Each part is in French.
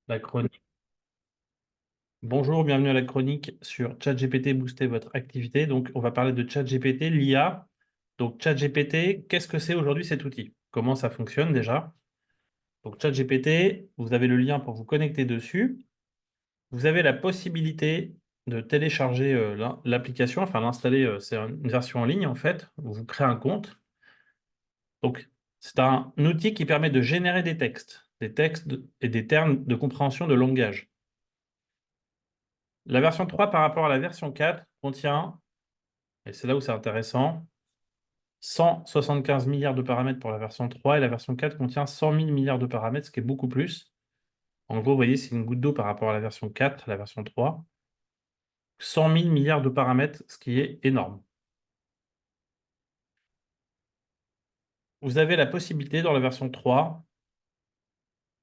La chronique. Bonjour, bienvenue à la chronique sur ChatGPT, booster votre activité. Donc, on va parler de ChatGPT, l'IA. Donc, ChatGPT, qu'est-ce que c'est aujourd'hui cet outil? Comment ça fonctionne déjà? Donc, ChatGPT, vous avez le lien pour vous connecter dessus. Vous avez la possibilité de télécharger l'application, enfin l'installer, c'est une version en ligne en fait, où vous créez un compte. Donc, c'est un outil qui permet de générer des textes et des termes de compréhension de langage. La version 3 par rapport à la version 4 contient, et c'est là où c'est intéressant, 175 milliards de paramètres pour la version 3 et la version 4 contient 100 000 milliards de paramètres, ce qui est beaucoup plus. En gros, vous voyez, c'est une goutte d'eau par rapport à la version 4, la version 3. 100 000 milliards de paramètres, ce qui est énorme. Vous avez la possibilité dans la version 3,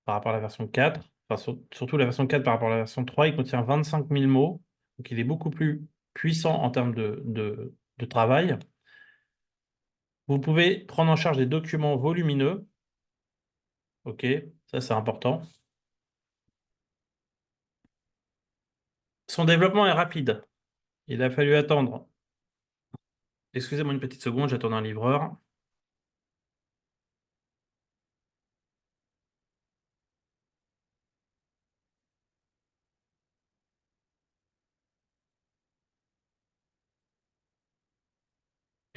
par rapport à la version 4, enfin surtout la version 4 par rapport à la version 3, il contient 25 000 mots, donc il est beaucoup plus puissant en termes de travail. Vous pouvez prendre en charge des documents volumineux. OK, ça c'est important. Son développement est rapide. Il a fallu attendre. Excusez-moi une petite seconde, j'attends un livreur.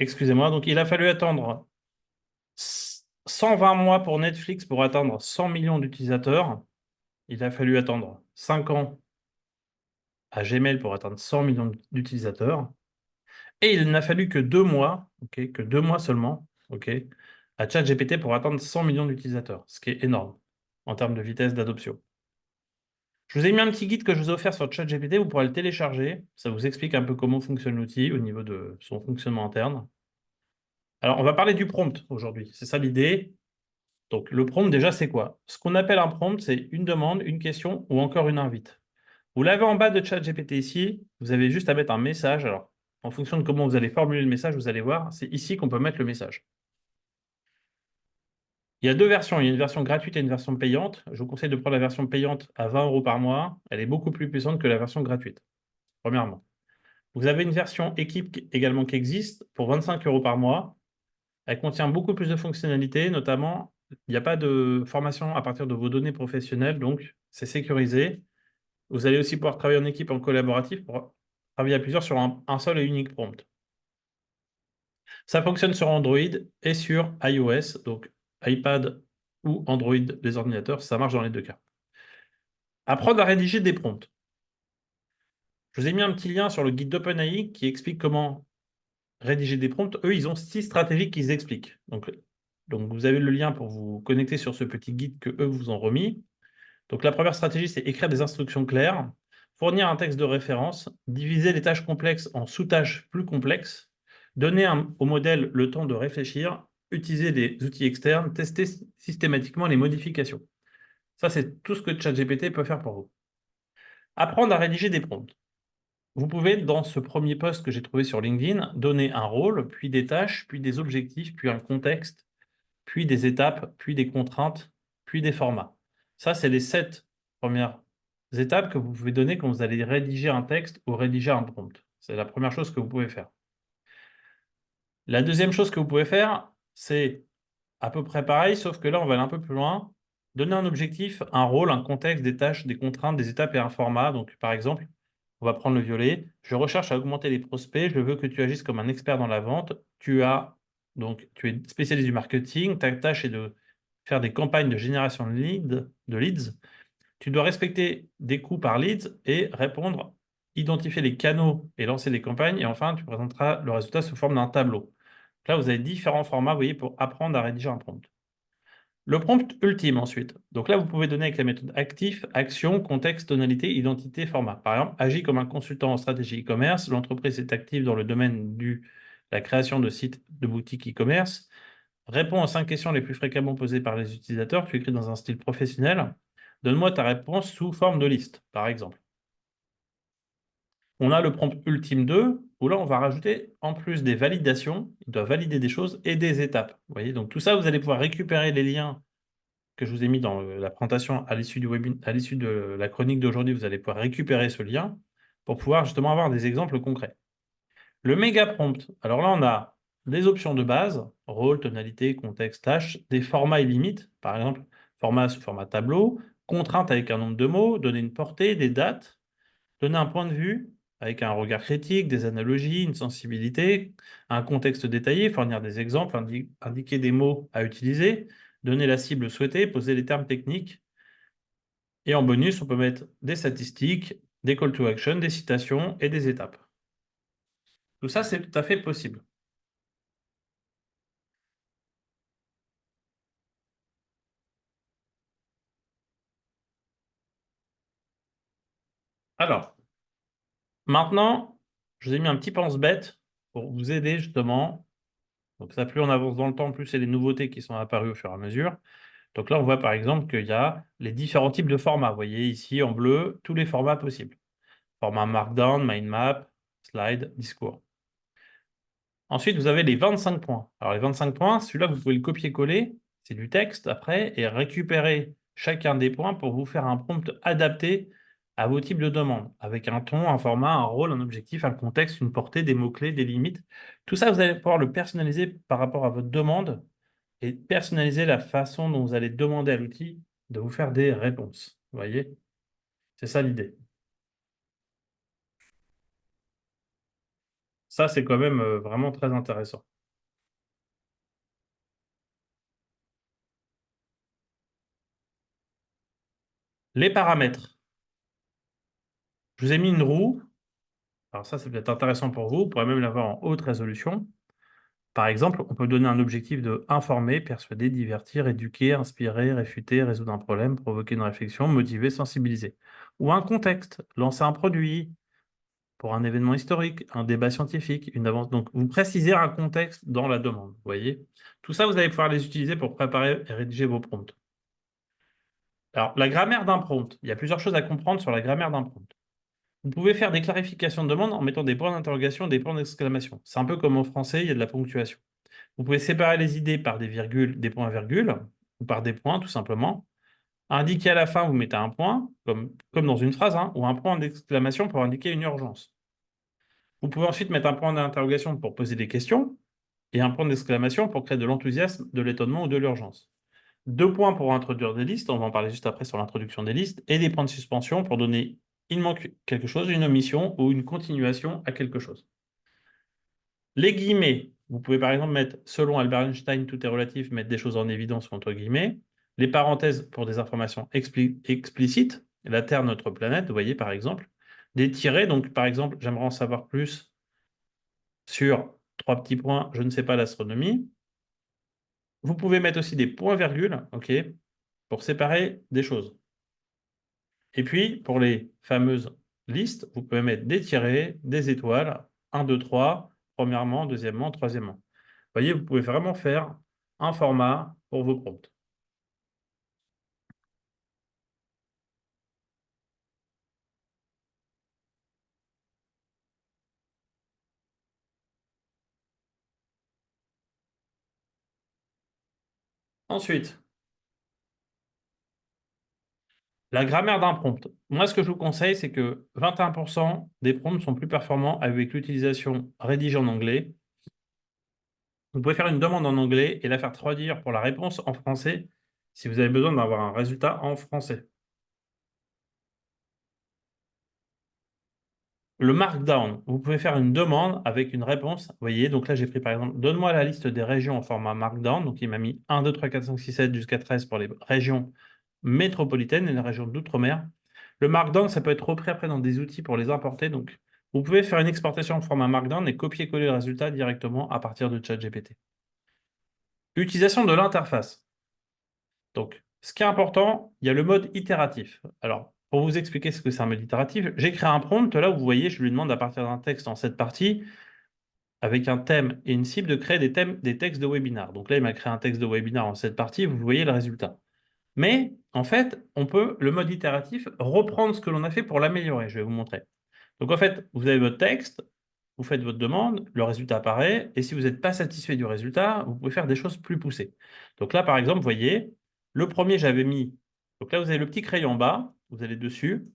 Excusez-moi, donc il a fallu attendre 120 mois pour Netflix pour atteindre 100 millions d'utilisateurs. Il a fallu attendre 5 ans à Gmail pour atteindre 100 millions d'utilisateurs. Et il n'a fallu que 2 mois, ok, que 2 mois seulement, ok, à ChatGPT pour atteindre 100 millions d'utilisateurs, ce qui est énorme en termes de vitesse d'adoption. Je vous ai mis un petit guide que je vous ai offert sur ChatGPT, vous pourrez le télécharger. Ça vous explique un peu comment fonctionne l'outil au niveau de son fonctionnement interne. Alors, on va parler du prompt aujourd'hui, c'est ça l'idée. Donc, le prompt, déjà, c'est quoi? Ce qu'on appelle un prompt, c'est une demande, une question ou encore une invite. Vous l'avez en bas de ChatGPT ici, vous avez juste à mettre un message. Alors, en fonction de comment vous allez formuler le message, vous allez voir, c'est ici qu'on peut mettre le message. Il y a deux versions, il y a une version gratuite et une version payante. Je vous conseille de prendre la version payante à 20 € par mois. Elle est beaucoup plus puissante que la version gratuite, premièrement. Vous avez une version équipe également qui existe pour 25 € par mois. Elle contient beaucoup plus de fonctionnalités, notamment, il n'y a pas de formation à partir de vos données professionnelles, donc c'est sécurisé. Vous allez aussi pouvoir travailler en équipe, en collaboratif, pour travailler à plusieurs sur un seul et unique prompt. Ça fonctionne sur Android et sur iOS, donc iPad ou Android des ordinateurs, ça marche dans les deux cas. Apprendre à rédiger des prompts. Je vous ai mis un petit lien sur le guide d'OpenAI qui explique comment rédiger des prompts. Eux, ils ont 6 stratégies qu'ils expliquent. Donc, vous avez le lien pour vous connecter sur ce petit guide que eux vous ont remis. Donc, la première stratégie, c'est écrire des instructions claires, fournir un texte de référence, diviser les tâches complexes en sous-tâches plus complexes, donner au modèle le temps de réfléchir, utiliser des outils externes, tester systématiquement les modifications. Ça, c'est tout ce que ChatGPT peut faire pour vous. Apprendre à rédiger des prompts. Vous pouvez, dans ce premier post que j'ai trouvé sur LinkedIn, donner un rôle, puis des tâches, puis des objectifs, puis un contexte, puis des étapes, puis des contraintes, puis des formats. Ça, c'est les 7 premières étapes que vous pouvez donner quand vous allez rédiger un texte ou rédiger un prompt. C'est la première chose que vous pouvez faire. La deuxième chose que vous pouvez faire, c'est à peu près pareil, sauf que là, on va aller un peu plus loin. Donner un objectif, un rôle, un contexte, des tâches, des contraintes, des étapes et un format. Donc, par exemple, on va prendre le violet. Je recherche à augmenter les prospects. Je veux que tu agisses comme un expert dans la vente. Tu es spécialiste du marketing. Ta tâche est de faire des campagnes de génération de leads. Tu dois respecter des coûts par leads et répondre, identifier les canaux et lancer des campagnes. Et enfin, tu présenteras le résultat sous forme d'un tableau. Là, vous avez différents formats, vous voyez, pour apprendre à rédiger un prompt. Le prompt ultime ensuite. Donc là, vous pouvez donner avec la méthode actif, action, contexte, tonalité, identité, format. Par exemple, agis comme un consultant en stratégie e-commerce. L'entreprise est active dans le domaine de la création de sites de boutiques e-commerce. Réponds aux 5 questions les plus fréquemment posées par les utilisateurs. Tu écris dans un style professionnel. Donne-moi ta réponse sous forme de liste, par exemple. On a le prompt ultime 2, où là, on va rajouter, en plus des validations, il doit valider des choses et des étapes. Vous voyez, donc tout ça, vous allez pouvoir récupérer les liens que je vous ai mis dans la présentation à l'issue à l'issue de la chronique d'aujourd'hui, vous allez pouvoir récupérer ce lien pour pouvoir justement avoir des exemples concrets. Le méga prompt, alors là, on a des options de base, rôle, tonalité, contexte, tâche, des formats et limites, par exemple, format sous format tableau, contrainte avec un nombre de mots, donner une portée, des dates, donner un point de vue avec un regard critique, des analogies, une sensibilité, un contexte détaillé, fournir des exemples, indiquer des mots à utiliser, donner la cible souhaitée, poser les termes techniques. Et en bonus, on peut mettre des statistiques, des call to action, des citations et des étapes. Tout ça, c'est tout à fait possible. Alors, maintenant, je vous ai mis un petit pense-bête pour vous aider justement. Donc ça, plus on avance dans le temps, plus c'est les nouveautés qui sont apparues au fur et à mesure. Donc là, on voit par exemple qu'il y a les différents types de formats. Vous voyez ici en bleu, tous les formats possibles. Format Markdown, mind map, slide, discours. Ensuite, vous avez les 25 points. Alors les 25 points, celui-là, vous pouvez le copier-coller, c'est du texte après, et récupérer chacun des points pour vous faire un prompt adapté à vos types de demandes, avec un ton, un format, un rôle, un objectif, un contexte, une portée, des mots-clés, des limites. Tout ça, vous allez pouvoir le personnaliser par rapport à votre demande et personnaliser la façon dont vous allez demander à l'outil de vous faire des réponses. Vous voyez? C'est ça l'idée. Ça, c'est quand même vraiment très intéressant. Les paramètres. Je vous ai mis une roue. Alors ça, c'est peut-être intéressant pour vous. Vous pourrez même l'avoir en haute résolution. Par exemple, on peut donner un objectif de informer, persuader, divertir, éduquer, inspirer, réfuter, résoudre un problème, provoquer une réflexion, motiver, sensibiliser. Ou un contexte, lancer un produit pour un événement historique, un débat scientifique, une avance. Donc, vous précisez un contexte dans la demande, vous voyez. Tout ça, vous allez pouvoir les utiliser pour préparer et rédiger vos prompts. Alors, la grammaire d'un prompt. Il y a plusieurs choses à comprendre sur la grammaire d'un prompt. Vous pouvez faire des clarifications de demande en mettant des points d'interrogation et des points d'exclamation. C'est un peu comme en français, il y a de la ponctuation. Vous pouvez séparer les idées par des virgules, des points-virgules, ou par des points, tout simplement. Indiquer à la fin, vous mettez un point, comme dans une phrase, hein, ou un point d'exclamation pour indiquer une urgence. Vous pouvez ensuite mettre un point d'interrogation pour poser des questions, et un point d'exclamation pour créer de l'enthousiasme, de l'étonnement ou de l'urgence. 2 points pour introduire des listes, on va en parler juste après sur l'introduction des listes, et des points de suspension pour donner il manque quelque chose, une omission ou une continuation à quelque chose. Les guillemets, vous pouvez par exemple mettre, selon Albert Einstein, tout est relatif, mettre des choses en évidence ou entre guillemets. Les parenthèses pour des informations explicites, la Terre, notre planète, vous voyez par exemple. Des tirets, donc par exemple, j'aimerais en savoir plus sur 3 petits points, je ne sais pas l'astronomie. Vous pouvez mettre aussi des points-virgules, ok, pour séparer des choses. Et puis, pour les fameuses listes, vous pouvez mettre des tirets, des étoiles, 1, 2, 3, premièrement, deuxièmement, troisièmement. Vous voyez, vous pouvez vraiment faire un format pour vos prompts. Ensuite, la grammaire d'un prompt. Moi, ce que je vous conseille, c'est que 21% des prompts sont plus performants avec l'utilisation rédigée en anglais. Vous pouvez faire une demande en anglais et la faire traduire pour la réponse en français si vous avez besoin d'avoir un résultat en français. Le markdown, vous pouvez faire une demande avec une réponse. Vous voyez, donc là, j'ai pris par exemple, donne-moi la liste des régions en format markdown. Donc, il m'a mis 1, 2, 3, 4, 5, 6, 7 jusqu'à 13 pour les régions métropolitaines et les régions d'outre-mer. Le markdown, ça peut être repris après dans des outils pour les importer. Donc, vous pouvez faire une exportation en format markdown et copier-coller le résultat directement à partir de ChatGPT. Utilisation de l'interface. Donc, ce qui est important, il y a le mode itératif. Alors, pour vous expliquer ce que c'est un mode itératif, j'ai créé un prompt. Là, vous voyez, je lui demande à partir d'un texte en cette partie, avec un thème et une cible, de créer des textes de webinar. Donc là, il m'a créé un texte de webinar en cette partie. Vous voyez le résultat. Mais, en fait, on peut, le mode itératif, reprendre ce que l'on a fait pour l'améliorer. Je vais vous montrer. Donc, en fait, vous avez votre texte, vous faites votre demande, le résultat apparaît, et si vous n'êtes pas satisfait du résultat, vous pouvez faire des choses plus poussées. Donc là, par exemple, vous voyez, Le premier, j'avais mis... Donc là, vous avez le petit crayon en bas, vous allez dessus,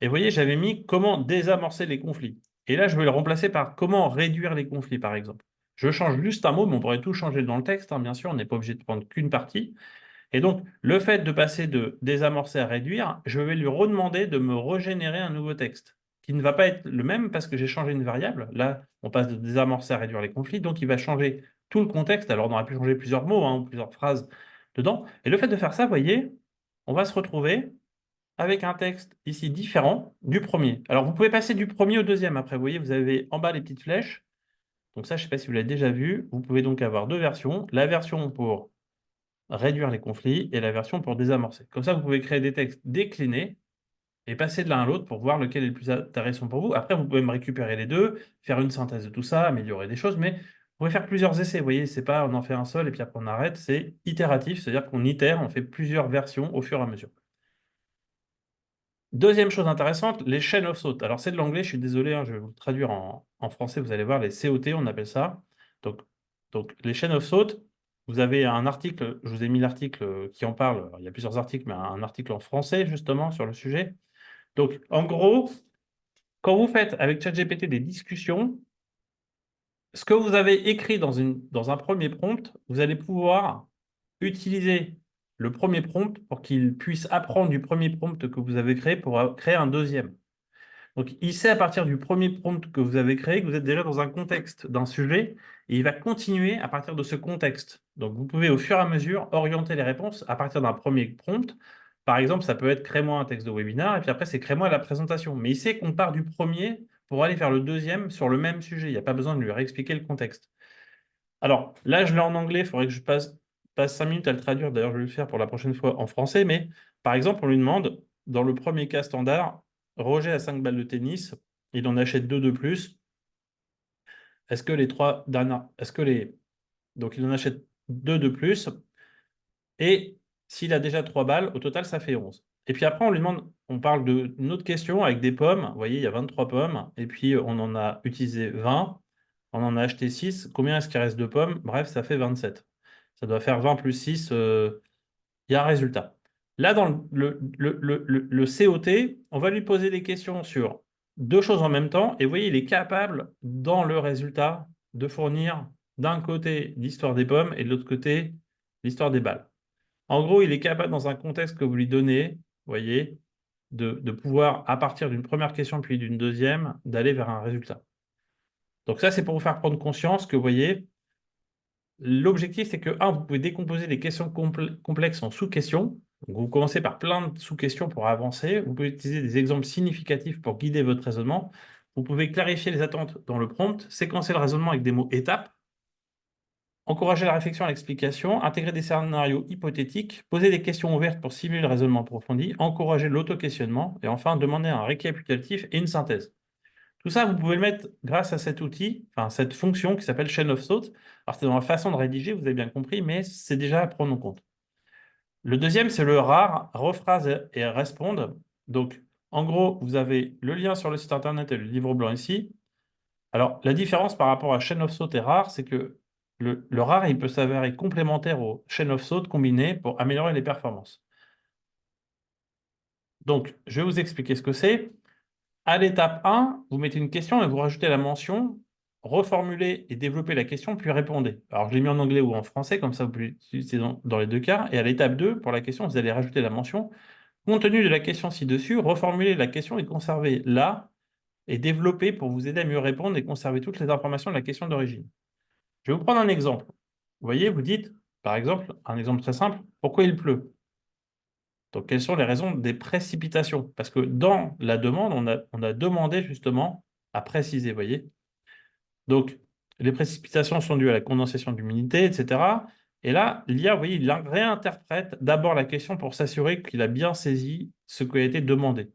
et vous voyez, j'avais mis comment désamorcer les conflits. Et là, je vais le remplacer par comment réduire les conflits, par exemple. Je change juste un mot, mais on pourrait tout changer dans le texte, hein, bien sûr, on n'est pas obligé de prendre qu'une partie. Et donc, le fait de passer de désamorcer à réduire, je vais lui redemander de me régénérer un nouveau texte, qui ne va pas être le même parce que j'ai changé une variable. Là, on passe de désamorcer à réduire les conflits, donc il va changer tout le contexte. Alors, on aurait pu changer plusieurs mots, hein, ou plusieurs phrases dedans. Et le fait de faire ça, vous voyez, on va se retrouver avec un texte ici différent du premier. Alors, vous pouvez passer du premier au deuxième après. Vous voyez, vous avez en bas les petites flèches. Donc ça, je ne sais pas si vous l'avez déjà vu. Vous pouvez donc avoir deux versions. La version pour réduire les conflits et la version pour désamorcer. Comme ça, vous pouvez créer des textes déclinés et passer de l'un à l'autre pour voir lequel est le plus intéressant pour vous. Après, vous pouvez me récupérer les deux, faire une synthèse de tout ça, améliorer des choses, mais vous pouvez faire plusieurs essais. Vous voyez, c'est pas on en fait un seul et puis après on arrête, c'est itératif, c'est-à-dire qu'on itère, on fait plusieurs versions au fur et à mesure. Deuxième chose intéressante, les chain of thought. Alors, c'est de l'anglais, je suis désolé, hein, je vais vous le traduire en français, vous allez voir, les COT, on appelle ça. Donc, les chain of thought, vous avez un article, je vous ai mis l'article qui en parle, alors, il y a plusieurs articles, mais un article en français, justement, sur le sujet. Donc, en gros, quand vous faites avec ChatGPT des discussions, ce que vous avez écrit dans un premier prompt, vous allez pouvoir utiliser le premier prompt pour qu'il puisse apprendre du premier prompt que vous avez créé pour créer un deuxième. Donc, il sait à partir du premier prompt que vous avez créé que vous êtes déjà dans un contexte d'un sujet et il va continuer à partir de ce contexte. Donc, vous pouvez au fur et à mesure orienter les réponses à partir d'un premier prompt. Par exemple, ça peut être crée-moi un texte de webinaire et puis après, c'est crée-moi la présentation. Mais il sait qu'on part du premier pour aller vers le deuxième sur le même sujet. Il n'y a pas besoin de lui réexpliquer le contexte. Alors, là, je l'ai en anglais, il faudrait que je passe 5 minutes à le traduire. D'ailleurs, je vais le faire pour la prochaine fois en français. Mais par exemple, on lui demande, dans le premier cas standard, Roger a 5 balles de tennis, il en achète 2 de plus. Est-ce que les 3 dernières. Donc, il en achète 2 de plus. Et s'il a déjà 3 balles, au total, ça fait 11. Et puis après, on lui demande, on parle d'une autre question avec des pommes. Vous voyez, il y a 23 pommes. Et puis, on en a utilisé 20. On en a acheté 6. Combien est-ce qu'il reste de pommes? Bref, ça fait 27. Ça doit faire 20 plus 6. Il y a un résultat. Là, dans le COT, on va lui poser des questions sur deux choses en même temps. Et vous voyez, il est capable, dans le résultat, de fournir d'un côté l'histoire des pommes et de l'autre côté l'histoire des balles. En gros, il est capable, dans un contexte que vous lui donnez, vous voyez, de pouvoir, à partir d'une première question puis d'une deuxième, d'aller vers un résultat. Donc ça, c'est pour vous faire prendre conscience que, vous voyez, l'objectif, c'est que, vous pouvez décomposer les questions complexes en sous-questions. Donc, vous commencez par plein de sous-questions pour avancer. Vous pouvez utiliser des exemples significatifs pour guider votre raisonnement. Vous pouvez clarifier les attentes dans le prompt, séquencer le raisonnement avec des mots étapes, encourager la réflexion à l'explication, intégrer des scénarios hypothétiques, poser des questions ouvertes pour simuler le raisonnement approfondi, encourager l'auto-questionnement et enfin demander un récapitulatif et une synthèse. Tout ça, vous pouvez le mettre grâce à cet outil, enfin cette fonction qui s'appelle Chain of Thought. Alors, c'est dans la façon de rédiger, vous avez bien compris, mais c'est déjà à prendre en compte. Le deuxième, c'est le rare, rephrase et répondre. Donc, en gros, vous avez le lien sur le site internet et le livre blanc ici. Alors, la différence par rapport à Chain of Thought et rare, c'est que le rare, il peut s'avérer complémentaire au Chain of Thought combiné pour améliorer les performances. Donc, je vais vous expliquer ce que c'est. À l'étape 1, vous mettez une question et vous rajoutez la mention reformuler et développer la question, puis répondez. Alors, je l'ai mis en anglais ou en français, comme ça vous pouvez l'utiliser dans les deux cas. Et à l'étape 2, pour la question, vous allez rajouter la mention compte tenu de la question ci-dessus, reformuler la question et conserver là et développer pour vous aider à mieux répondre et conserver toutes les informations de la question d'origine. Je vais vous prendre un exemple. Vous voyez, vous dites, par exemple, un exemple très simple, pourquoi il pleut? Donc, quelles sont les raisons des précipitations? Parce que dans la demande, on a demandé justement à préciser, vous voyez. Donc, les précipitations sont dues à la condensation d'humidité, etc. Et là, l'IA, vous voyez, il réinterprète d'abord la question pour s'assurer qu'il a bien saisi ce qui a été demandé.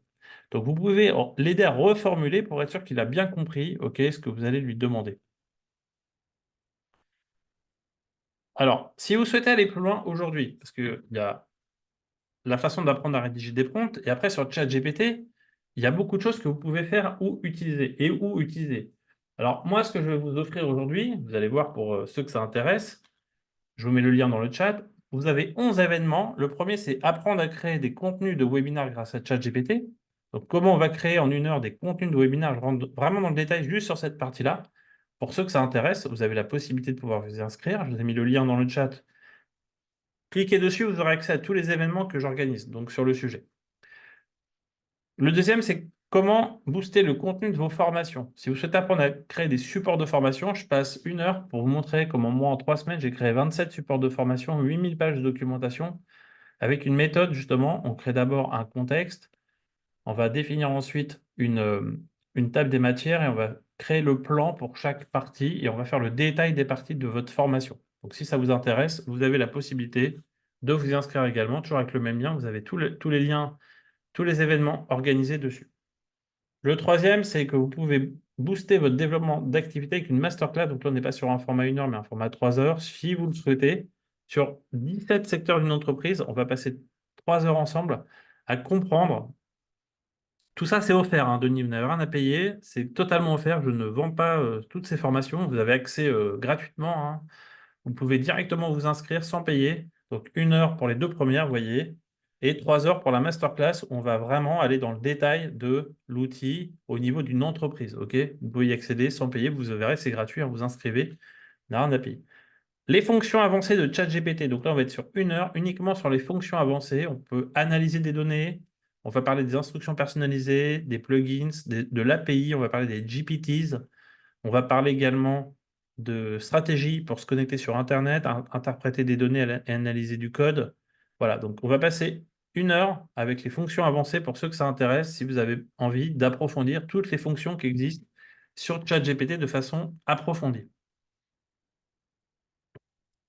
Donc, vous pouvez l'aider à reformuler pour être sûr qu'il a bien compris, OK, ce que vous allez lui demander. Alors, si vous souhaitez aller plus loin aujourd'hui, parce qu'il y a la façon d'apprendre à rédiger des prompts. Et après, sur ChatGPT, il y a beaucoup de choses que vous pouvez faire ou utiliser. Alors, moi, ce que je vais vous offrir aujourd'hui, vous allez voir pour ceux que ça intéresse, je vous mets le lien dans le chat, vous vous avez 11 événements. Le premier, c'est apprendre à créer des contenus de webinaires grâce à ChatGPT. Donc, comment on va créer en 1 heure des contenus de webinaire? Je rentre vraiment dans le détail juste sur cette partie-là. Pour ceux que ça intéresse, vous avez la possibilité de pouvoir vous inscrire. Je vous ai mis le lien dans le chat. Cliquez dessus, vous aurez accès à tous les événements que j'organise, donc sur le sujet. Le deuxième, c'est comment booster le contenu de vos formations. Si vous souhaitez apprendre à créer des supports de formation, je passe 1 heure pour vous montrer comment moi, en 3 semaines, j'ai créé 27 supports de formation, 8000 pages de documentation, avec une méthode, justement. On crée d'abord un contexte, on va définir ensuite une table des matières et on va créer le plan pour chaque partie et on va faire le détail des parties de votre formation. Donc, si ça vous intéresse, vous avez la possibilité de vous y inscrire également, toujours avec le même lien. Vous avez tous les liens, tous les événements organisés dessus. Le troisième, c'est que vous pouvez booster votre développement d'activité avec une masterclass. Donc là, on n'est pas sur un format 1 heure, mais un format 3 heures, si vous le souhaitez. Sur 17 secteurs d'une entreprise, on va passer 3 heures ensemble à comprendre. Tout ça, c'est offert, hein, Denis, vous n'avez rien à payer. C'est totalement offert. Je ne vends pas toutes ces formations. Vous avez accès gratuitement, hein. Vous pouvez directement vous inscrire sans payer. Donc 1 heure pour les 2 premières, vous voyez, et 3 heures pour la masterclass où on va vraiment aller dans le détail de l'outil au niveau d'une entreprise. Ok, vous pouvez y accéder sans payer, vous verrez, c'est gratuit, hein, vous inscrivez, il n'y a rien à payer. Les fonctions avancées de ChatGPT. Donc là, on va être sur 1 heure uniquement sur les fonctions avancées. On peut analyser des données. On va parler des instructions personnalisées, des plugins, de l'API. On va parler des GPTs. On va parler également de stratégie pour se connecter sur Internet, interpréter des données et analyser du code. Voilà, donc on va passer 1 heure avec les fonctions avancées pour ceux que ça intéresse, si vous avez envie d'approfondir toutes les fonctions qui existent sur ChatGPT de façon approfondie.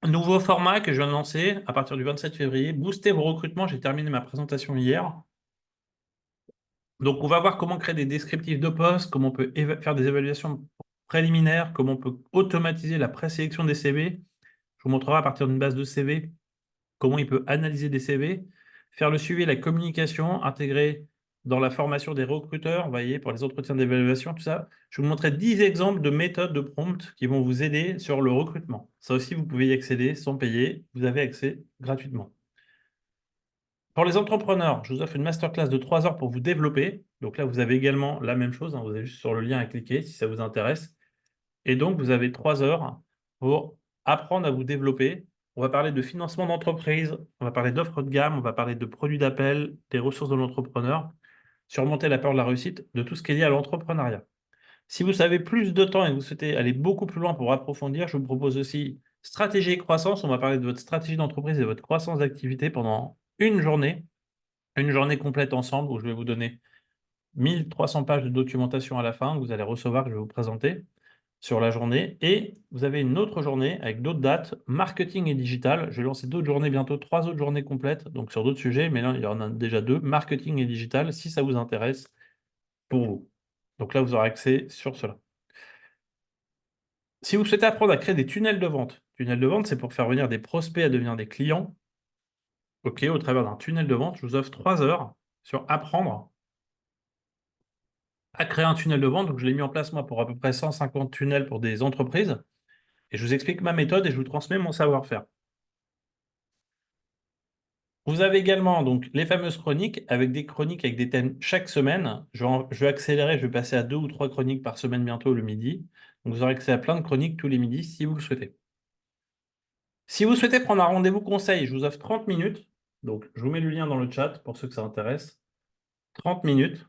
Nouveau format que je viens de lancer à partir du 27 février, booster vos recrutements. J'ai terminé ma présentation hier. Donc, on va voir comment créer des descriptifs de poste, comment on peut faire des évaluations préliminaires, comment on peut automatiser la présélection des CV. Je vous montrerai à partir d'une base de CV comment il peut analyser des CV, faire le suivi et la communication, intégrer dans la formation des recruteurs, vous voyez, pour les entretiens d'évaluation, tout ça. Je vais vous montrer 10 exemples de méthodes de prompt qui vont vous aider sur le recrutement. Ça aussi, vous pouvez y accéder sans payer. Vous avez accès gratuitement. Pour les entrepreneurs, je vous offre une masterclass de 3 heures pour vous développer. Donc là, vous avez également la même chose, hein. Vous avez juste sur le lien à cliquer si ça vous intéresse. Et donc, vous avez 3 heures pour apprendre à vous développer. On va parler de financement d'entreprise, on va parler d'offres de gamme, on va parler de produits d'appel, des ressources de l'entrepreneur, surmonter la peur de la réussite, de tout ce qui est lié à l'entrepreneuriat. Si vous avez plus de temps et que vous souhaitez aller beaucoup plus loin pour approfondir, je vous propose aussi stratégie et croissance. On va parler de votre stratégie d'entreprise et de votre croissance d'activité pendant une journée complète ensemble où je vais vous donner 1300 pages de documentation à la fin que vous allez recevoir, que je vais vous présenter sur la journée. Et vous avez une autre journée avec d'autres dates, marketing et digital. Je vais lancer d'autres journées bientôt, 3 autres journées complètes, donc sur d'autres sujets, mais là, il y en a déjà 2, marketing et digital, si ça vous intéresse pour vous. Donc là, vous aurez accès sur cela. Si vous souhaitez apprendre à créer des tunnels de vente, c'est pour faire venir des prospects à devenir des clients. OK, au travers d'un tunnel de vente, je vous offre 3 heures sur apprendre à créer un tunnel de vente. Donc, je l'ai mis en place, moi, pour à peu près 150 tunnels pour des entreprises. Et je vous explique ma méthode et je vous transmets mon savoir-faire. Vous avez également donc les fameuses chroniques avec des thèmes chaque semaine. Je vais accélérer, je vais passer à 2 ou 3 chroniques par semaine bientôt le midi. Donc, vous aurez accès à plein de chroniques tous les midis si vous le souhaitez. Si vous souhaitez prendre un rendez-vous conseil, je vous offre 30 minutes. Donc, je vous mets le lien dans le chat pour ceux que ça intéresse. 30 minutes.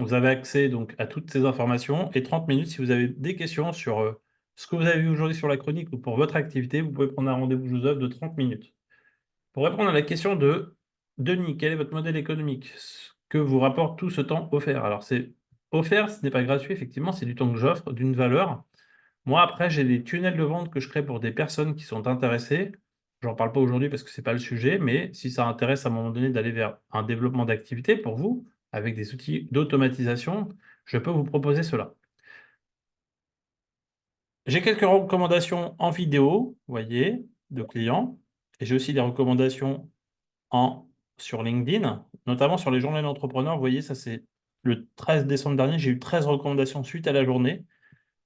Vous avez accès donc à toutes ces informations et 30 minutes si vous avez des questions sur ce que vous avez vu aujourd'hui sur la chronique ou pour votre activité, vous pouvez prendre un rendez-vous, je vous offre de 30 minutes. Pour répondre à la question de Denis, quel est votre modèle économique? Ce que vous rapporte tout ce temps offert? Alors, c'est offert, ce n'est pas gratuit, effectivement, c'est du temps que j'offre, d'une valeur. Moi, après, j'ai des tunnels de vente que je crée pour des personnes qui sont intéressées. J'en parle pas aujourd'hui parce que c'est pas le sujet, mais si ça intéresse à un moment donné d'aller vers un développement d'activité pour vous, avec des outils d'automatisation, je peux vous proposer cela. J'ai quelques recommandations en vidéo, vous voyez, de clients, et j'ai aussi des recommandations sur LinkedIn, notamment sur les journées d'entrepreneurs. Vous voyez, ça c'est le 13 décembre dernier, j'ai eu 13 recommandations suite à la journée.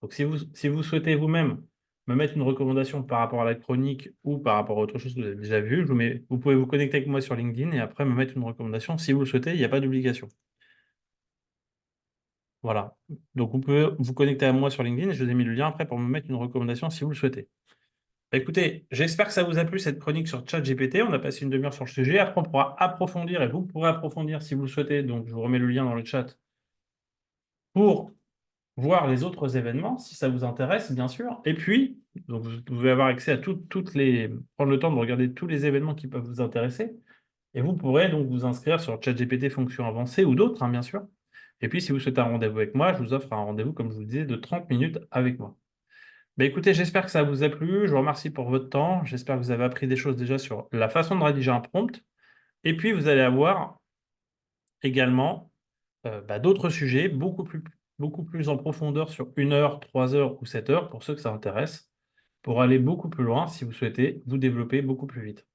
Donc si vous souhaitez vous-même me mettre une recommandation par rapport à la chronique ou par rapport à autre chose que vous avez déjà vu, vous pouvez vous connecter avec moi sur LinkedIn et après me mettre une recommandation si vous le souhaitez, il n'y a pas d'obligation. Voilà. Donc, vous pouvez vous connecter à moi sur LinkedIn et je vous ai mis le lien après pour me mettre une recommandation si vous le souhaitez. Bah, écoutez, j'espère que ça vous a plu cette chronique sur ChatGPT. On a passé une demi-heure sur le sujet. Après, on pourra approfondir et vous pourrez approfondir si vous le souhaitez. Donc, je vous remets le lien dans le chat pour voir les autres événements, si ça vous intéresse, bien sûr. Et puis, donc vous pouvez avoir accès à prendre le temps de regarder tous les événements qui peuvent vous intéresser. Et vous pourrez donc vous inscrire sur ChatGPT Fonction Avancée ou d'autres, hein, bien sûr. Et puis, si vous souhaitez un rendez-vous avec moi, je vous offre un rendez-vous, comme je vous le disais, de 30 minutes avec moi. Bah, écoutez, j'espère que ça vous a plu. Je vous remercie pour votre temps. J'espère que vous avez appris des choses déjà sur la façon de rédiger un prompt. Et puis, vous allez avoir également d'autres sujets beaucoup plus en profondeur sur 1 heure, 3 heures ou 7 heures, pour ceux que ça intéresse, pour aller beaucoup plus loin si vous souhaitez vous développer beaucoup plus vite.